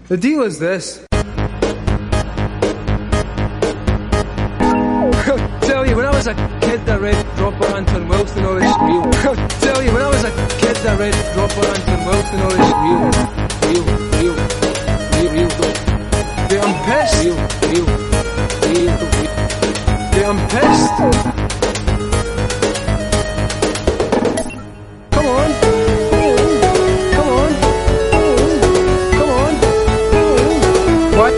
The deal is this. Tell you, when I was a kid, that read Dropper Anton Wilson, all this real. Tell you, when I was a kid, that read Dropper Anton Wilson, all this real. Dude, I'm pissed. Dude, I'm pissed. Come on. What?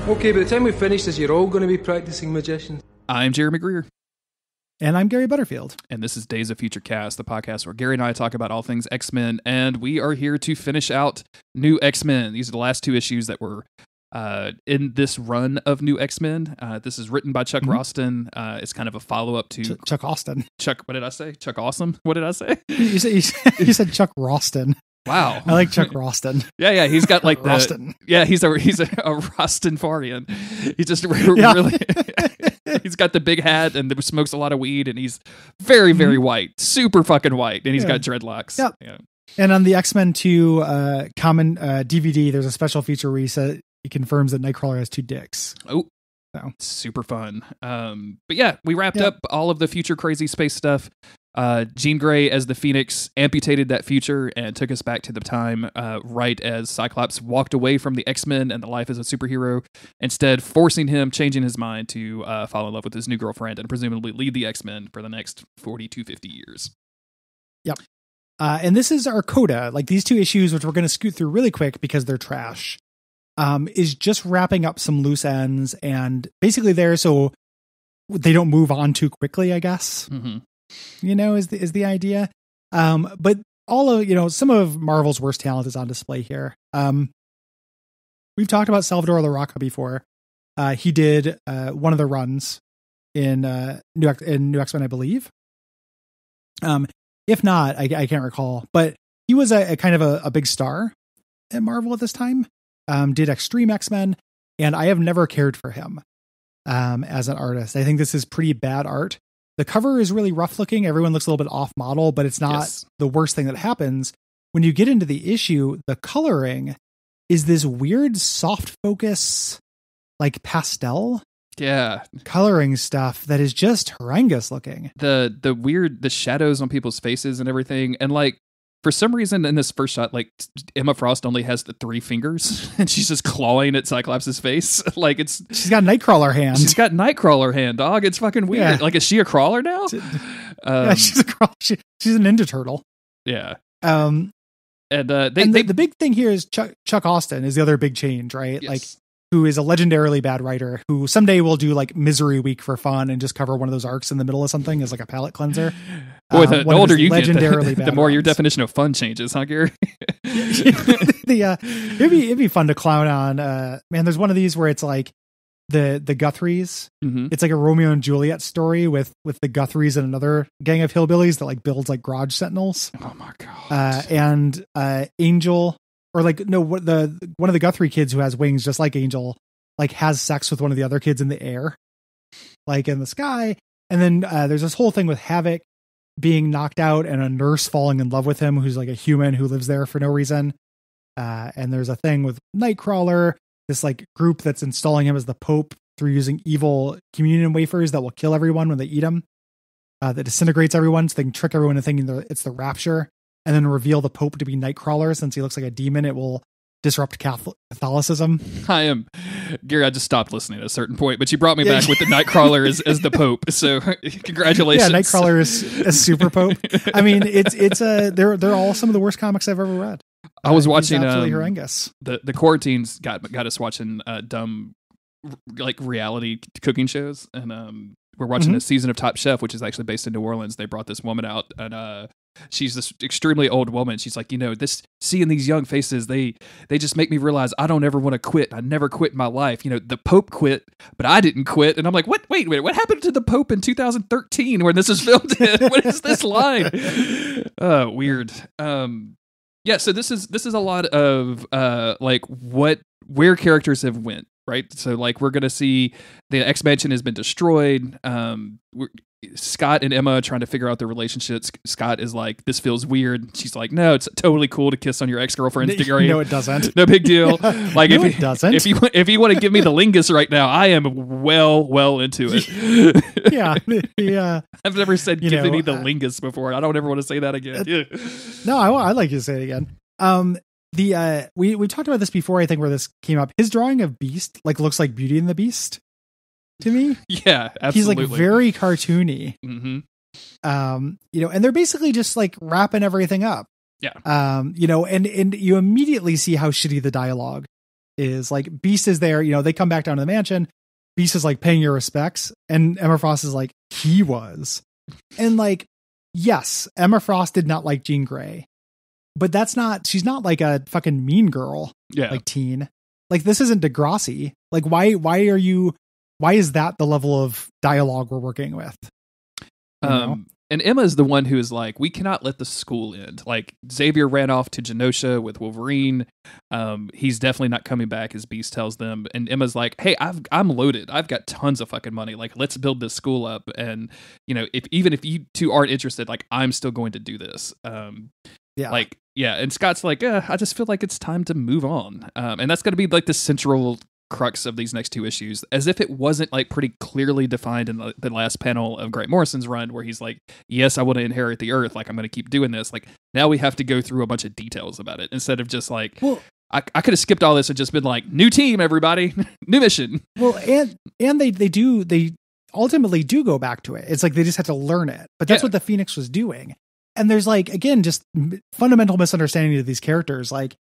Okay, by the time we finish this, you're all going to be practicing magicians. I'm Jeremy Greer. And I'm Gary Butterfield. And this is Days of Future Cast, the podcast where Gary and I talk about all things X-Men, and we are here to finish out New X-Men. These are the last two issues that were in this run of New X-Men. This is written by Chuck Roston. It's kind of a follow-up to... Chuck Austin. What did I say? Chuck Awesome? What did I say? You said Chuck Roston. Wow. I like Chuck Roston. Yeah, he's got like the... Roston. Yeah, he's a Rostonfarian. He's just really... He's got the big hat and smokes a lot of weed, and he's very, very white. Super fucking white. And he's got dreadlocks. Yep. Yeah. And on the X-Men 2 common DVD, there's a special feature where he confirms that Nightcrawler has two dicks. Oh, so. Super fun. But yeah, we wrapped up all of the future crazy space stuff. Jean Grey as the Phoenix amputated that future and took us back to the time right as Cyclops walked away from the X-Men and the life as a superhero, instead forcing him, changing his mind to fall in love with his new girlfriend and presumably lead the X-Men for the next 40 to 50 years. Yep. And this is our coda. Like these two issues, which we're going to scoot through really quick because they're trash, is just wrapping up some loose ends and basically there so they don't move on too quickly, I guess. Mm-hmm. Is the idea. But all of, some of Marvel's worst talent is on display here. We've talked about Salvador LaRocca before. He did one of the runs in New X-Men, I believe. If not, I can't recall, but he was a kind of a big star at Marvel at this time. Did Extreme X-Men, and I have never cared for him as an artist. I think this is pretty bad art. The cover is really rough looking. Everyone looks a little bit off model, but it's not the worst thing that happens. When you get into the issue, the coloring is this weird soft focus, like pastel coloring stuff that is just horrendous looking. The weird, the shadows on people's faces and everything. And like, for some reason in this first shot, like Emma Frost only has the 3 fingers and she's just clawing at Cyclops' face. Like she's got Nightcrawler hand. She's got Nightcrawler hand, dog. It's fucking weird. Yeah. Like, is she a crawler now? Yeah, she's a crawler. She's a Ninja Turtle. Yeah. The big thing here is Chuck Austin is the other big change, right? Yes. Like, who is a legendarily bad writer who someday will do like Misery Week for fun and just cover one of those arcs in the middle of something as like a palate cleanser. Boy, the older you get, the more runs. your definition of fun changes, huh, Gary? It'd be fun to clown on. Man, there's one of these where it's like the Guthries. Mm-hmm. It's like a Romeo and Juliet story with the Guthries and another gang of hillbillies that like builds like garage sentinels. Oh my god! And Angel. Or like, no, one of the Guthrie kids who has wings, just like Angel, like has sex with one of the other kids in the air, like in the sky. And then there's this whole thing with Havoc being knocked out and a nurse falling in love with him, who's like a human who lives there for no reason. And there's a thing with Nightcrawler, this like group that's installing him as the Pope through using evil communion wafers that will kill everyone when they eat them, that disintegrates everyone. So they can trick everyone into thinking it's the Rapture. And then reveal the Pope to be Nightcrawler. Since he looks like a demon, it will disrupt Catholicism. Gary, I just stopped listening at a certain point, but you brought me back with the Nightcrawler as the Pope. So congratulations. Yeah, Nightcrawler is Super Pope. I mean, they're all some of the worst comics I've ever read. I was watching absolutely horrendous. The quarantines got us watching dumb like reality cooking shows, and we're watching a season of Top Chef, which is actually based in New Orleans. They brought this woman out, and she's this extremely old woman. She's like, seeing these young faces, they just make me realize I don't ever want to quit. I never quit in my life. The Pope quit, but I didn't quit. And I'm like, what? Wait a minute. What happened to the Pope in 2013 when this is filmed? What is this line? Weird. Yeah. So this is a lot of where characters have went. Right. So like we're going to see the X Mansion has been destroyed. Scott and Emma trying to figure out their relationships. Scott is like, this feels weird. She's like, no, it's totally cool to kiss on your ex-girlfriend's grave. No, it doesn't. No big deal. Like no, it doesn't. If you want to give me the lingus right now, I am well into it. Yeah. I've never said give me the lingus before. I don't ever want to say that again. No, I'd like you to say it again. We talked about this before, I think, where this came up. His drawing of Beast looks like Beauty and the Beast to me. Yeah, absolutely. He's like very cartoony. Mm-hmm. And they're basically just like wrapping everything up. Yeah. And you immediately see how shitty the dialogue is. Like Beast is there, they come back down to the mansion. Beast is like paying your respects. And Emma Frost is like, he was. And like, yes, Emma Frost did not like Jean Grey. But she's not like a fucking mean girl, like teen. Like this isn't Degrassi. Like why is that the level of dialogue we're working with? And Emma is the one who is like, we cannot let the school end. Like Xavier ran off to Genosha with Wolverine. He's definitely not coming back, as Beast tells them. And Emma's like, hey, I'm loaded. I've got tons of fucking money. Like, let's build this school up. And if you two aren't interested, like I'm still going to do this. And Scott's like, I just feel like it's time to move on. And that's going to be like the central crux of these next two issues, as if it wasn't like pretty clearly defined in the last panel of Grant Morrison's run, where he's like, yes, I want to inherit the Earth. Like, I'm going to keep doing this. Like, now we have to go through a bunch of details about it instead of just like, I could have skipped all this and just been like, new team, everybody, new mission. Well, and they ultimately do go back to it. It's like they just had to learn it, but that's what the Phoenix was doing. And there's like, again, just fundamental misunderstanding of these characters. Like,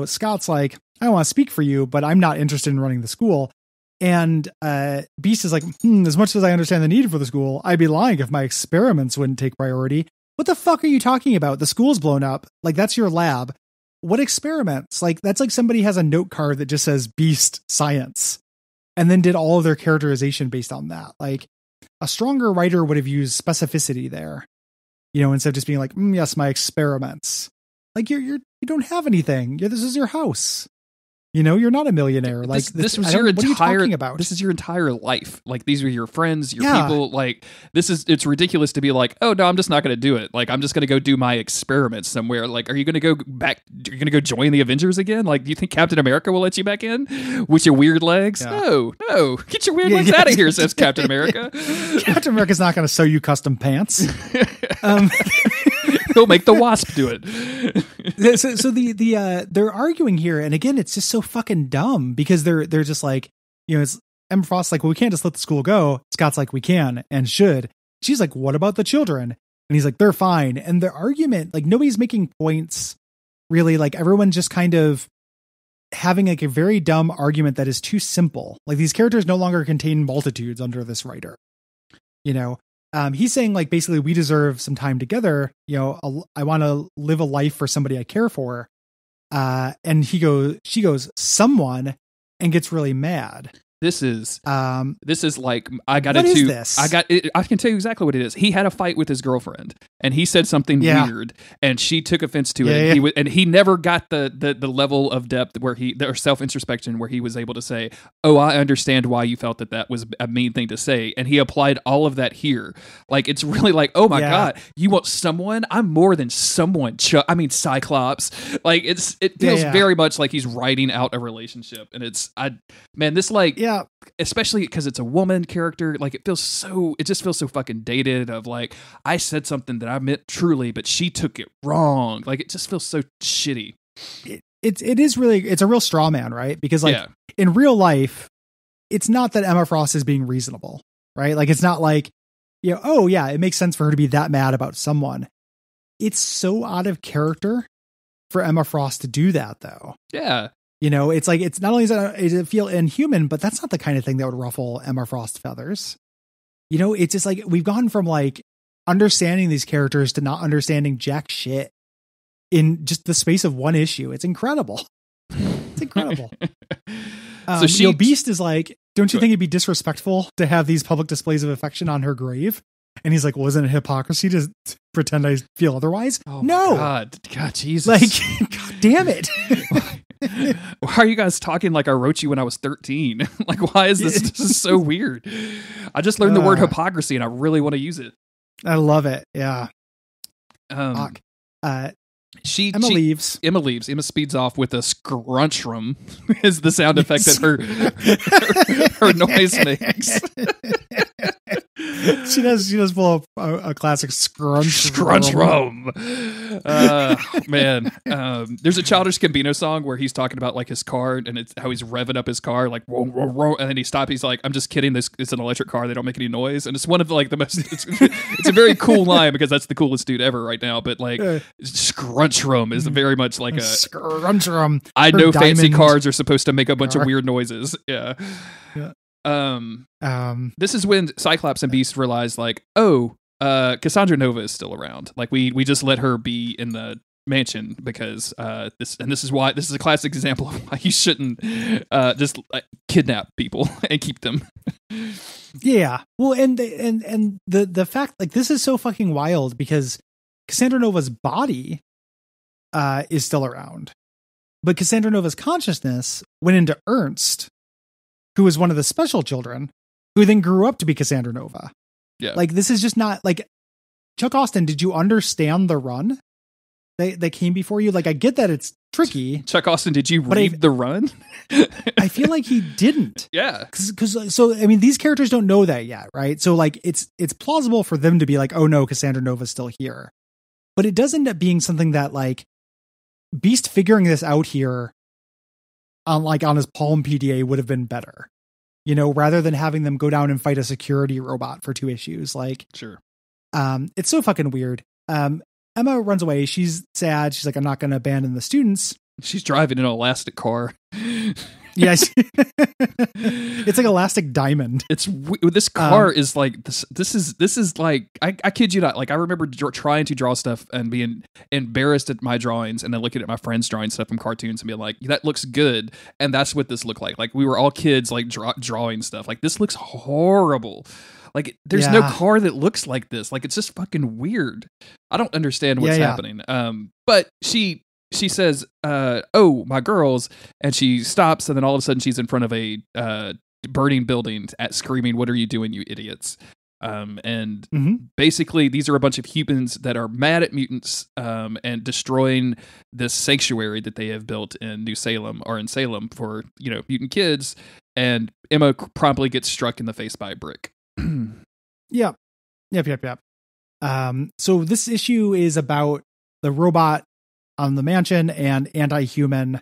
Scott's like, I want to speak for you, but I'm not interested in running the school. And Beast is like, as much as I understand the need for the school, I'd be lying if my experiments wouldn't take priority. What the fuck are you talking about? The school's blown up. Like, that's your lab. What experiments? Like, that's like somebody has a note card that just says Beast Science and then did all of their characterization based on that. Like, a stronger writer would have used specificity there, instead of just being like, yes, my experiments. Like, you don't have anything. This is your house. You're not a millionaire. Like this was your entire. What are you talking about? This is your entire life. Like, these are your friends, your people. Like, it's ridiculous to be like, oh no, I'm just not going to do it. Like, I'm just going to go do my experiments somewhere. Like, are you going to go back? Are you going to go join the Avengers again? Like, do you think Captain America will let you back in with your weird legs? Yeah. No, get your weird legs out of here, says Captain America. Captain America's not going to sew you custom pants. He'll make the Wasp do it. So they're arguing here, and again, it's just so fucking dumb because they're just like, it's Emma Frost's like, well, we can't just let the school go. Scott's like, we can and should. She's like, what about the children? And he's like, they're fine. And their argument, like, nobody's making points really. Like, everyone's just kind of having like a very dumb argument that is too simple. Like, these characters no longer contain multitudes under this writer. He's saying like, basically, we deserve some time together. I want to live a life for somebody I care for. And she goes, someone, and gets really mad. This is like, I got what it is too. This? I can tell you exactly what it is. He had a fight with his girlfriend, and he said something weird, and she took offense to it. And he never got the level of depth where or self introspection where he was able to say, "Oh, I understand why you felt that was a mean thing to say," and he applied all of that here. Like, it's really like, oh my god, you want someone? I'm more than someone. Cyclops. Like, it feels very much like he's writing out a relationship, and especially because it's a woman character, like, it just feels so fucking dated of like, I said something that I meant truly, but she took it wrong. Like, it just feels so shitty. It's a real straw man, right? Because like in real life, it's not that Emma Frost is being reasonable, right? Like, it's not like, oh yeah, it makes sense for her to be that mad about someone. It's so out of character for Emma Frost to do that though. Yeah. It's like, it's not only does it feel inhuman, but that's not the kind of thing that would ruffle Emma Frost feathers. It's just like, we've gone from like understanding these characters to not understanding jack shit in just the space of one issue. It's incredible. It's incredible. So Beast is like, don't you think it'd be disrespectful to have these public displays of affection on her grave? And he's like, well, isn't it hypocrisy to pretend I feel otherwise? Oh no. God, Jesus. Like, God damn it. Why are you guys talking like I wrote you when I was 13? Like, why is this? This is so weird. I just learned the word hypocrisy and I really want to use it. I love it. Yeah. Emma leaves. Emma speeds off with a scrunchrum is the sound effect that her noise makes. She does pull up a classic scrunchrum. Man, there's a Childish Gambino song where he's talking about like his car and it's how he's revving up his car like whoa, whoa, whoa, and then he stops. He's like, "I'm just kidding. This is an electric car. They don't make any noise." And it's one of the, like the most. It's a very cool line because that's the coolest dude ever right now. But like scrunchrum is very much like a scrunchrum. I know fancy cars are supposed to make a bunch of weird noises. Yeah. This is when Cyclops and Beast realize like, oh, Cassandra Nova is still around. Like we just let her be in the mansion because this is a classic example of why you shouldn't just kidnap people and keep them. Yeah. Well, and the fact like this is so fucking wild because Cassandra Nova's body is still around, but Cassandra Nova's consciousness went into Ernst, who was one of the special children, who then grew up to be Cassandra Nova. Yeah. Like, this is just not, like, Chuck Austin, did you understand the run that came before you? Like, I get that it's tricky. Chuck Austin, did you read the run? I feel like he didn't. Yeah. Because, so, I mean, these characters don't know that yet, right? So, like, it's plausible for them to be like, oh no, Cassandra Nova's still here. But it does end up being something that, like, Beast figuring this out here on his Palm PDA would have been better, you know, rather than having them go down and fight a security robot for 2 issues. Like, sure. It's so fucking weird. Emma runs away. She's sad. She's like, I'm not going to abandon the students. She's driving an elastic car. Yes. It's like Elastic Diamond. This car is like this is like I kid you not, like I remember trying to draw stuff and being embarrassed at my drawings and then looking at my friends drawing stuff from cartoons and being like, that looks good, and that's what this looked like we were all kids like drawing stuff like this looks horrible. Like there's no car that looks like this. Like it's just fucking weird. I don't understand what's happening. But she says, oh, my girls, and she stops, and then all of a sudden she's in front of a burning building screaming, what are you doing, you idiots? And basically these are a bunch of humans that are mad at mutants and destroying this sanctuary that they have built in New Salem or in Salem for, you know, mutant kids. And Emma promptly gets struck in the face by a brick. Yep. So this issue is about the robot on the mansion and anti-human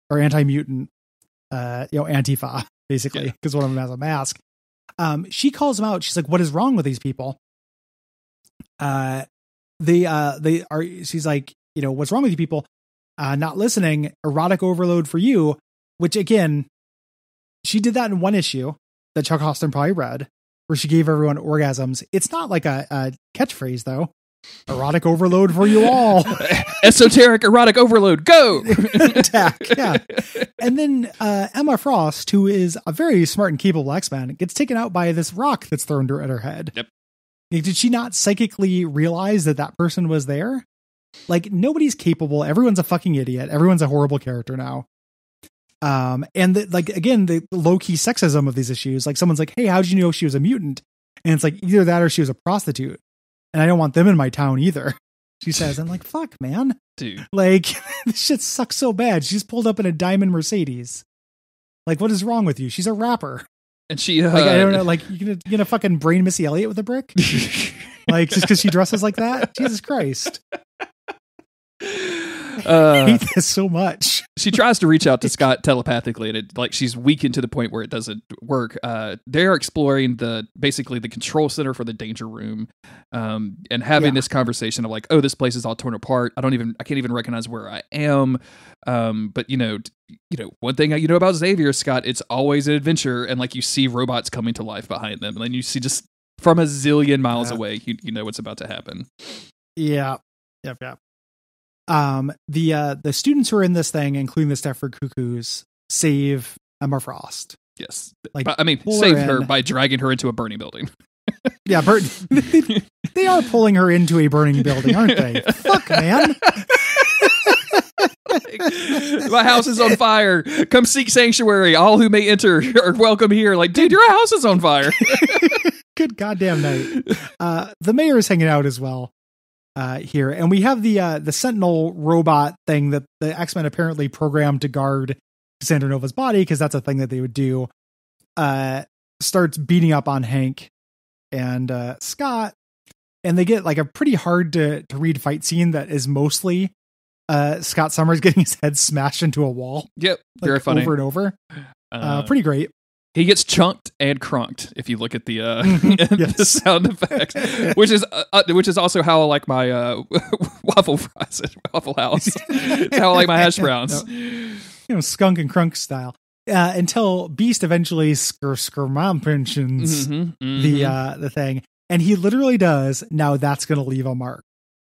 or anti-mutant, Antifa, basically, because one of them has a mask. She calls them out. She's like, what is wrong with these people? She's like, you know, what's wrong with you people? Not listening, erotic overload for you, which again, she did that in one issue that Chuck Austin probably read, where she gave everyone orgasms. It's not like a catchphrase though. Erotic overload for you all. Esoteric erotic overload. Go. Attack. Yeah. And then Emma Frost, who is a very smart and capable X-Man, gets taken out by this rock that's thrown at her head. Yep. Like, did she not psychically realize that person was there? Like, nobody's capable. Everyone's a fucking idiot. Everyone's a horrible character now. And the low-key sexism of these issues, like someone's like, hey, how'd you know she was a mutant? And it's like either that or she was a prostitute. And I don't want them in my town either. She says, I'm like, fuck, man. Dude. Like, this shit sucks so bad. She's pulled up in a diamond Mercedes. Like, what is wrong with you? She's a rapper. And she, like, I don't know, like, you gonna fucking brain Missy Elliott with a brick? Like, just because she dresses like that? Jesus Christ. I hate this so much. She tries to reach out to Scott telepathically, and she's weakened to the point where it doesn't work. They're exploring basically the control center for the danger room, and having this conversation of like, oh, this place is all torn apart. I can't even recognize where I am. But you know, one thing you know about Xavier, Scott, it's always an adventure, and like you see robots coming to life behind them, and then you see just from a zillion miles away, you know what's about to happen. Yeah. Yep. The students who are in this thing, including the Stepford Cuckoos, save Emma Frost. Yes. Like, I mean, save her by dragging her into a burning building. Yeah, they are pulling her into a burning building, aren't they? Fuck, man. My house is on fire. Come seek sanctuary. All who may enter are welcome here. Like, dude, your house is on fire. Good goddamn night. The mayor is hanging out as well here, and we have the Sentinel robot thing that the X-Men apparently programmed to guard Cassandra Nova's body, because that's a thing that they would do. Starts beating up on Hank and Scott, and they get like a pretty hard to read fight scene that is mostly Scott Summers getting his head smashed into a wall. Yep, like, very funny. Over and over. Pretty great. He gets chunked and crunked if you look at the the sound effects, which is also how I like my waffle fries at Waffle House. It's how I like my hash browns. Skunk and Crunk style. Until Beast eventually mentions the thing, and he literally does. Now that's going to leave a mark.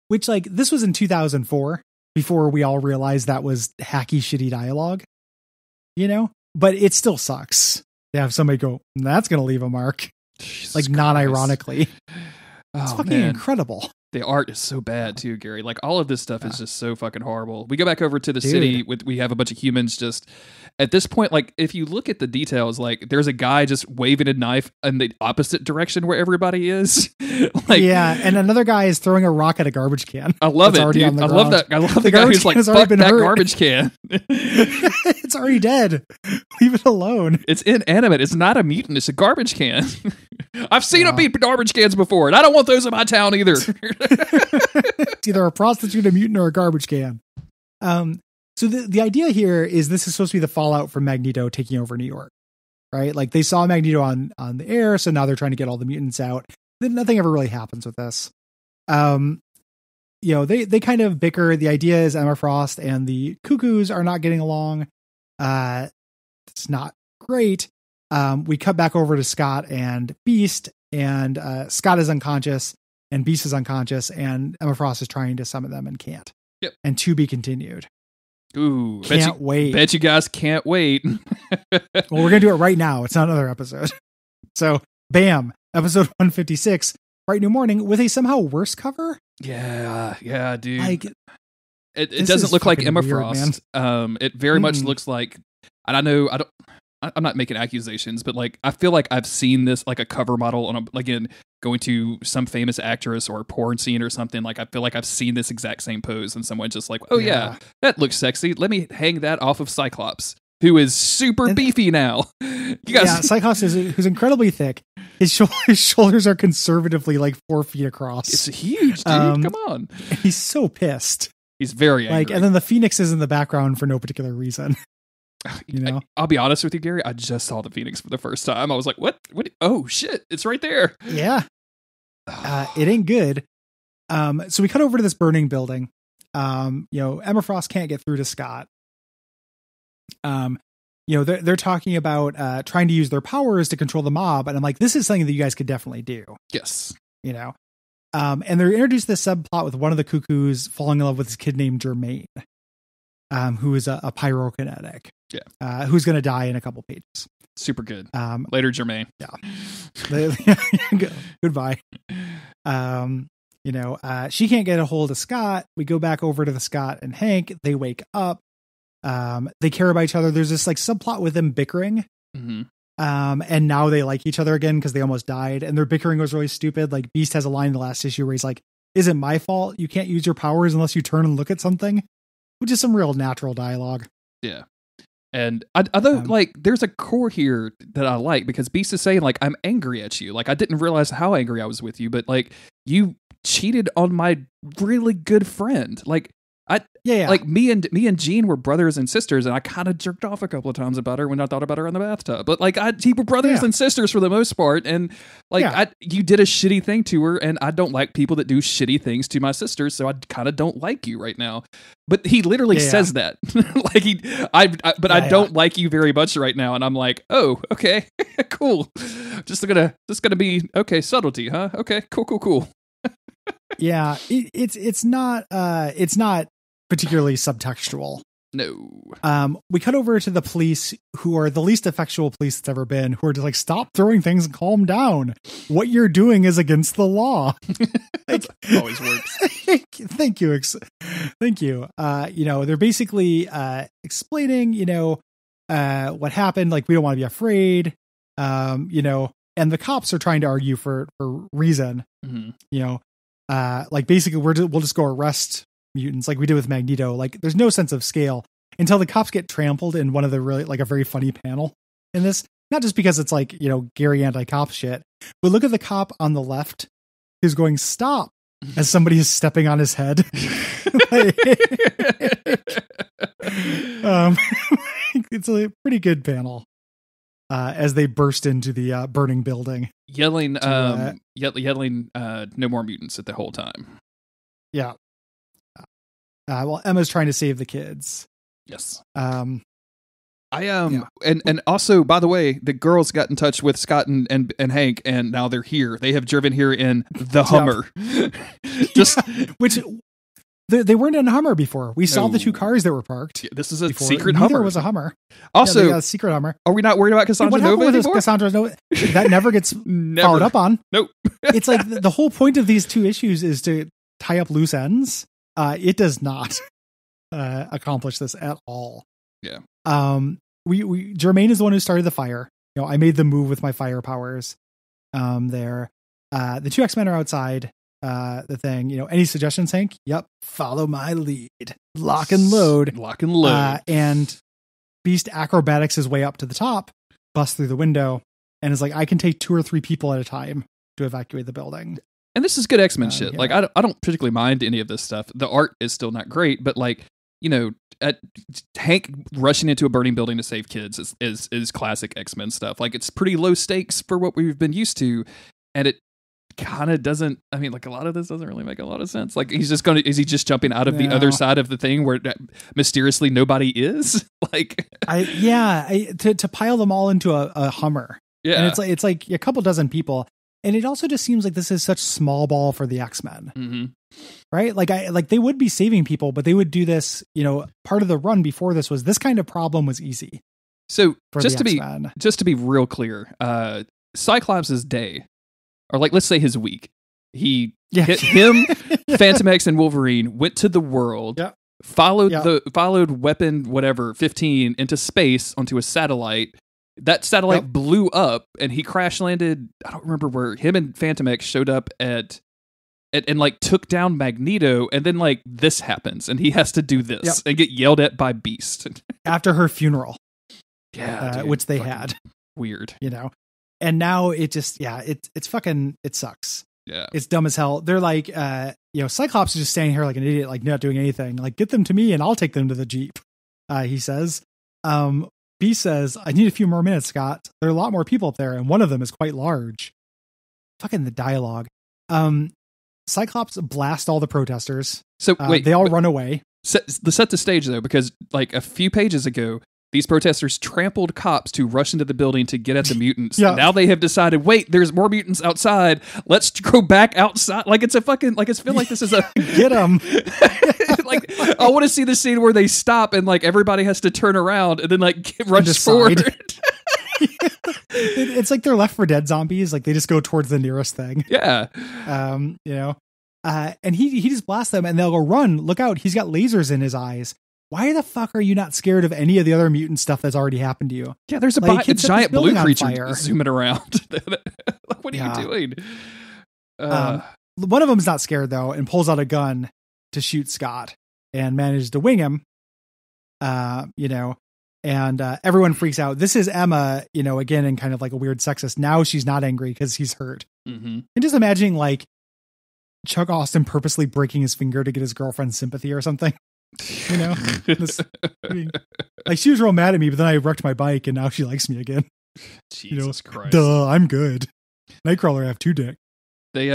Which, like, this was in 2004, before we all realized that was hacky, shitty dialogue. You know, but it still sucks to have somebody go, "That's going to leave a mark," Jesus like non-ironically. It's fucking incredible. The art is so bad too, Gary. Like, all of this stuff is just so fucking horrible. We go back over to the city we have a bunch of humans just at this point. Like, if you look at the details, like, there's a guy just waving a knife in the opposite direction where everybody is. Like, yeah, and another guy is throwing a rock at a garbage can. I love it, dude. I love that. I love the guy who's like, fuck that garbage can. It's already dead. Leave it alone. It's inanimate. It's not a mutant. It's a garbage can. I've seen them beat garbage cans before, and I don't want those in my town either. It's either a prostitute, a mutant, or a garbage can. So the idea here is this is supposed to be the fallout from Magneto taking over New York, right? Like, they saw Magneto on the air, so now they're trying to get all the mutants out. Then nothing ever really happens with this. They kind of bicker. The idea is Emma Frost and the Cuckoos are not getting along. It's not great. We cut back over to Scott and Beast, and Scott is unconscious and Beast is unconscious, and Emma Frost is trying to summon them and can't. Yep. And to be continued. Ooh, can't wait. Bet you guys can't wait. Well, we're going to do it right now. It's not another episode. So, bam, episode 156, bright new morning with a somehow worse cover. Yeah, dude. Like, it doesn't look like Emma weird, Frost. It very much looks like, and I'm not making accusations, but like, I feel like I've seen this, like, a cover model on going to some famous actress or a porn scene or something. Like, I feel like I've seen this exact same pose, and someone just like, oh yeah, that looks sexy. Let me hang that off of Cyclops, who is super beefy now. You guys, Cyclops who's incredibly thick. His shoulders are conservatively like 4 feet across. It's huge, dude. Come on. He's so pissed. He's very angry. And then the Phoenix is in the background for no particular reason. You know, I'll be honest with you, Gary. I just saw the Phoenix for the first time. I was like, "What? Oh shit! It's right there." Yeah, it ain't good. So we cut over to this burning building. Emma Frost can't get through to Scott. They're talking about trying to use their powers to control the mob, and I'm like, this is something that you guys could definitely do. Yes, and they're introduced this subplot with one of the Cuckoos falling in love with this kid named Jermaine. Who is a pyrokinetic. Yeah. Who's going to die in a couple pages. Super good. Later, Jermaine. Yeah. Goodbye. She can't get a hold of Scott. We go back over to the Scott and Hank. They wake up. They care about each other. There's this like subplot with them bickering. Mm-hmm. And now they like each other again because they almost died. And their bickering was really stupid. Like, Beast has a line in the last issue where he's like, "Is it my fault you can't use your powers unless you turn and look at something?" Which is some real natural dialogue. Yeah. And although there's a core here that I like, because Beast is saying, like, I'm angry at you. Like, I didn't realize how angry I was with you, but like, you cheated on my really good friend. Like, Like me and Jean were brothers and sisters, and I kind of jerked off a couple of times about her when I thought about her in the bathtub. But like, we were brothers and sisters for the most part, and like, you did a shitty thing to her, and I don't like people that do shitty things to my sisters, so I kind of don't like you right now. But he literally says that, like I don't like you very much right now, and I'm like, oh, okay, cool, just gonna be okay, subtlety, huh? Okay, cool. Yeah, it's not particularly subtextual. No. We cut over to the police, who are the least effectual police that's ever been, who are just like, stop throwing things and calm down. What you're doing is against the law. Like, always works. Thank you. They're basically explaining, what happened. Like, we don't want to be afraid. And the cops are trying to argue for reason. Mm-hmm. Like, basically we'll just go arrest mutants like we did with Magneto. Like, there's no sense of scale until the cops get trampled in one of the really, like, a very funny panel in this. Not just because it's like, Gary anti-cop shit, but look at the cop on the left who's going stop as somebody is stepping on his head. It's a pretty good panel as they burst into the burning building, yelling no more mutants at the whole time. Yeah. Well, Emma's trying to save the kids. Yes. And also, by the way, the girls got in touch with Scott and Hank, and now they're here. They have driven here in the Hummer. Which they weren't in a Hummer before. We saw the two cars that were parked. Yeah, this is a before. secret Neither Hummer. was a Hummer. Also, a secret Hummer. Are we not worried about Cassandra Nova anymore? Cassandra Nova? That never gets followed up on. Nope. It's like the whole point of these two issues is to tie up loose ends. It does not accomplish this at all. Yeah. Jermaine is the one who started the fire. I made the move with my fire powers. There. The two X-Men are outside the thing. Any suggestions, Hank? Yep. Follow my lead. Lock and load. And Beast acrobatics his way up to the top, busts through the window, and is like, I can take 2 or 3 people at a time to evacuate the building. And this is good X-Men shit. Yeah. Like, I don't particularly mind any of this stuff. The art is still not great, but like, Hank rushing into a burning building to save kids is classic X-Men stuff. Like, it's pretty low stakes for what we've been used to, and it kind of doesn't. I mean, like, a lot of this doesn't really make a lot of sense. Like, is he just jumping out of the other side of the thing where mysteriously nobody is? Like, to pile them all into a Hummer. Yeah, and it's like a couple dozen people. And it also just seems like this is such small ball for the X-Men, right? Like they would be saving people, but they would do this. Part of the run before this was this kind of problem was easy. So just to be real clear, Cyclops' day, or like let's say his week, him, Phantom X, and Wolverine went to the world, followed Weapon 15 into space onto a satellite. That satellite blew up, and he crash landed. I don't remember where. Him and Phantom X showed up and like took down Magneto, and then like this happens, and he has to do this and get yelled at by Beast after her funeral. Yeah, which they had. Weird, And now it just it's fucking, it sucks. Yeah, it's dumb as hell. They're like Cyclops is just standing here like an idiot, like not doing anything. Like, get them to me, and I'll take them to the Jeep. He says. B says, I need a few more minutes, Scott. There are a lot more people up there, and one of them is quite large. Fucking the dialogue. Cyclops blast all the protesters. So wait, they all run away. Set the stage though, because like a few pages ago, these protesters trampled cops to rush into the building to get at the mutants. Now they have decided, wait, there's more mutants outside. Let's go back outside. Like, it's a fucking, like, it's feel like this is a get them. Like, I want to see the scene where they stop and like everybody has to turn around and then like rush forward. It's like they're Left 4 Dead zombies. Like, they just go towards the nearest thing. Yeah. And he just blasts them, and they'll go, run, look out, he's got lasers in his eyes. Why the fuck are you not scared of any of the other mutant stuff that's already happened to you? Yeah, there's a giant blue creature zooming around. What are you doing? One of them's not scared though, and pulls out a gun to shoot Scott and manages to wing him. And everyone freaks out. This is Emma, again, in kind of like a weird sexist. Now she's not angry because he's hurt. Mm-hmm. And just imagining like Chuck Austin purposely breaking his finger to get his girlfriend's sympathy or something. You know, like she was real mad at me, but then I wrecked my bike and now she likes me again. Jesus Christ. Duh, I'm good. Nightcrawler, I have 2 dicks. They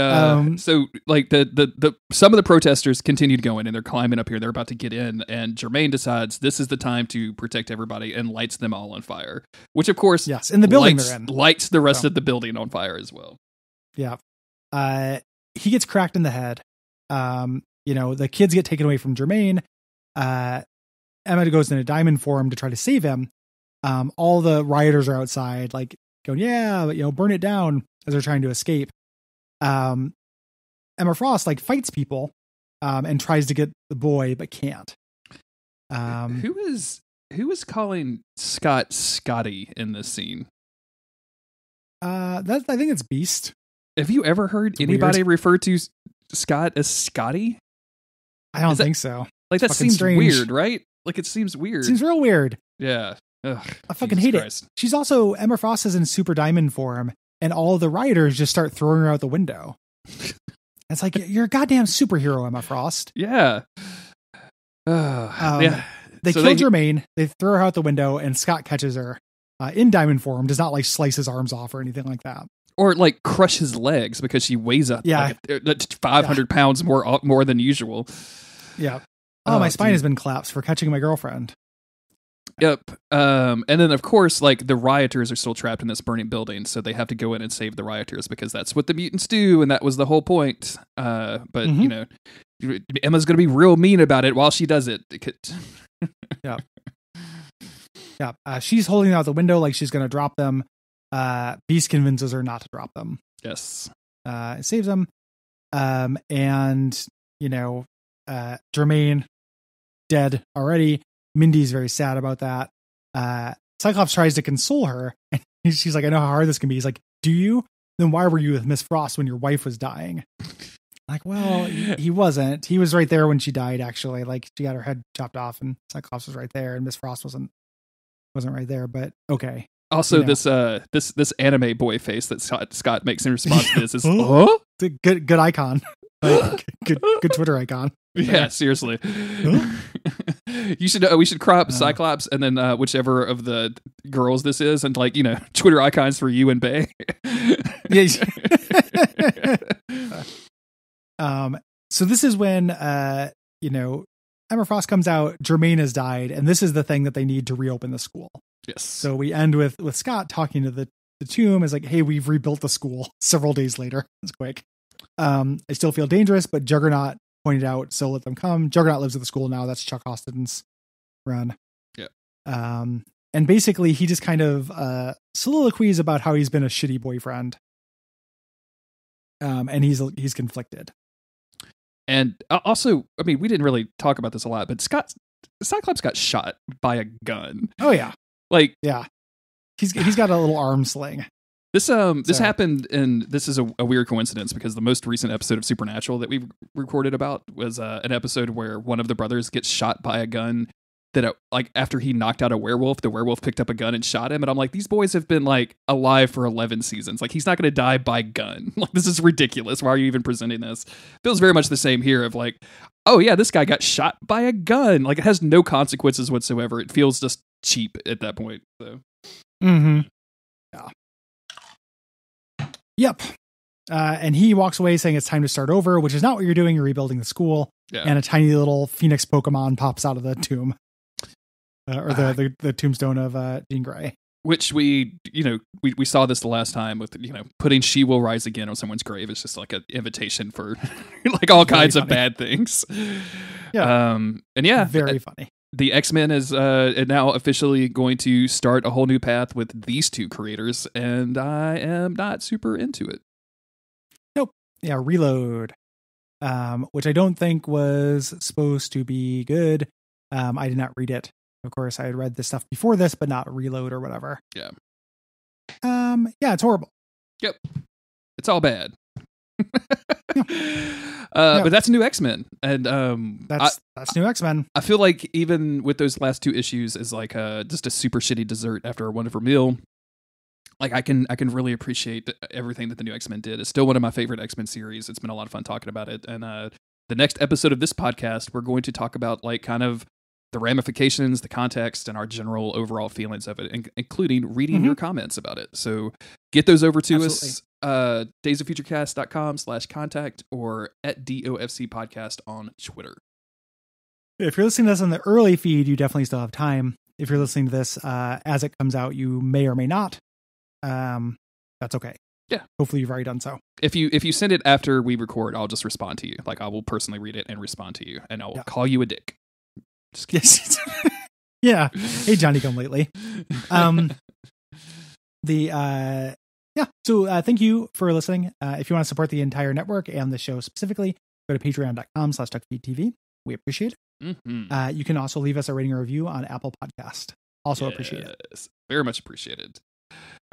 so like the some of the protesters continued going and they're climbing up here. They're about to get in, and Jermaine decides this is the time to protect everybody and lights them all on fire. Which of course, yes, in the building they're in, lights the rest of the building on fire as well. Yeah. He gets cracked in the head. You know, the kids get taken away from Jermaine. Emma goes in a diamond form to try to save him. All the rioters are outside, like going, yeah, you know, burn it down as they're trying to escape. Emma Frost like fights people, and tries to get the boy, but can't. Who is calling Scott Scotty in this scene? I think it's Beast. Have you ever heard anybody refer to Scott as Scotty? I don't think so. Like that seems strange. Weird, right? Like it seems weird. Seems real weird. Yeah. Ugh, I fucking hate it. She's also Emma Frost is in Super Diamond form, and all the rioters just start throwing her out the window. It's like, you're a goddamn superhero, Emma Frost. Yeah. Yeah. They kill Jermaine. They throw her out the window, and Scott catches her in diamond form. Does not like slice his arms off or anything like that, or like crush his legs because she weighs up 500 pounds more than usual. Yeah. Oh, my spine has been collapsed for catching my girlfriend. Yep. And then of course, like the rioters are still trapped in this burning building, so they have to go in and save the rioters because that's what the mutants do, and that was the whole point. But you know, Emma's gonna be real mean about it while she does it. Yeah. Yeah. She's holding out the window like she's gonna drop them. Beast convinces her not to drop them. Yes. It saves them. And you know, Jermaine dead already. Mindy's very sad about that. Cyclops tries to console her, and she's like, I know how hard this can be. He's like, do you? Then why were you with Miss Frost when your wife was dying? Like, well, he wasn't. He was right there when she died, actually. Like, she got her head chopped off, and Cyclops was right there, and Miss Frost wasn't right there, but okay. Also, you know. this anime boy face that Scott makes in response to this is good icon. Like, good Twitter icon. Yeah, seriously. We should crop Cyclops and then whichever of the girls this is, and like, you know, Twitter icons for you and Bay. Yeah. So this is when you know, Emma Frost comes out, Jermaine has died, and this is the thing that they need to reopen the school. Yes. So we end with Scott talking to the tomb, is like, hey, we've rebuilt the school several days later. It's quick. I still feel dangerous, but Juggernaut pointed out, so let them come. Juggernaut lives at the school now. That's Chuck Austin's run. Yeah. And basically he just kind of soliloquies about how he's been a shitty boyfriend. And he's conflicted. And also, I mean, we didn't really talk about this a lot, but Cyclops got shot by a gun. Oh yeah. Like, yeah. He's got a little arm sling. This happened, and this is a weird coincidence because the most recent episode of Supernatural that we recorded about was an episode where one of the brothers gets shot by a gun that like after he knocked out a werewolf, the werewolf picked up a gun and shot him. And I'm like, these boys have been like alive for 11 seasons. Like, he's not going to die by gun. Like, this is ridiculous. Why are you even presenting this? Feels very much the same here of like, oh yeah, this guy got shot by a gun. Like, it has no consequences whatsoever. It feels just cheap at that point. So. Mm-hmm. Yeah. Yep. And he walks away saying it's time to start over, which is not what you're doing. You're rebuilding the school. Yeah. And a tiny little Phoenix Pokemon pops out of the tomb. Or the tombstone of Jean Grey. Which we saw this the last time with, you know, putting She Will Rise Again on someone's grave. It's just like an invitation for like all kinds of bad things. Yeah. And yeah. Very funny. The X-Men is now officially going to start a whole new path with these two creators, and I am not super into it. Nope. Yeah, Reload, which I don't think was supposed to be good. I did not read it. Of course, I had read this stuff before this, but not Reload or whatever. Yeah. Yeah, it's horrible. Yep. It's all bad. But that's new X-Men, and that's new X-Men. I feel like even with those last two issues is like just a super shitty dessert after a wonderful meal. Like, I can really appreciate everything that the new X-Men did. It's still one of my favorite X-Men series. It's been a lot of fun talking about it, and the next episode of this podcast, we're going to talk about like kind of the ramifications, the context, and our general overall feelings of it, including reading your comments about it. So get those over to us, daysoffuturecast.com/contact or at DOFC podcast on Twitter. If you're listening to this on the early feed, you definitely still have time. If you're listening to this as it comes out, you may or may not. That's okay. Yeah. Hopefully you've already done so. If you send it after we record, I'll just respond to you. Like I will personally read it and respond to you, and I will call you a dick. Yes. Yeah. Hey, Johnny come lately. So thank you for listening. If you want to support the entire network and the show specifically, go to patreon.com/Duckfeed.tv. We appreciate it. Mm-hmm. You can also leave us a rating or review on Apple Podcast. Also appreciate it. Very much appreciated.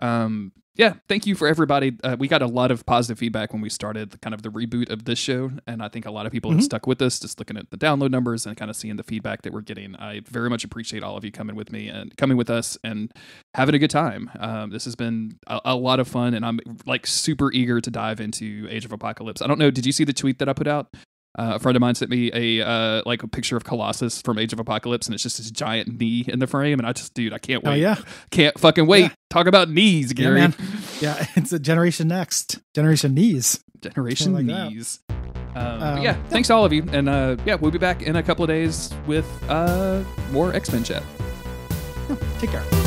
Thank you for everybody. We got a lot of positive feedback when we started kind of the reboot of this show, and I think a lot of people have stuck with us, just looking at the download numbers and kind of seeing the feedback that we're getting. I very much appreciate all of you coming with me and coming with us and having a good time. This has been a lot of fun, and I'm like super eager to dive into Age of Apocalypse. I don't know, did you see the tweet that I put out? A friend of mine sent me a picture of Colossus from Age of Apocalypse, and it's just this giant knee in the frame. And I can't wait. Oh, yeah. Can't fucking wait. Yeah. Talk about knees, Gary. Yeah, man. Yeah, it's a generation next. Generation knees. Generation like knees. Thanks to all of you. And we'll be back in a couple of days with more X-Men chat. Take care.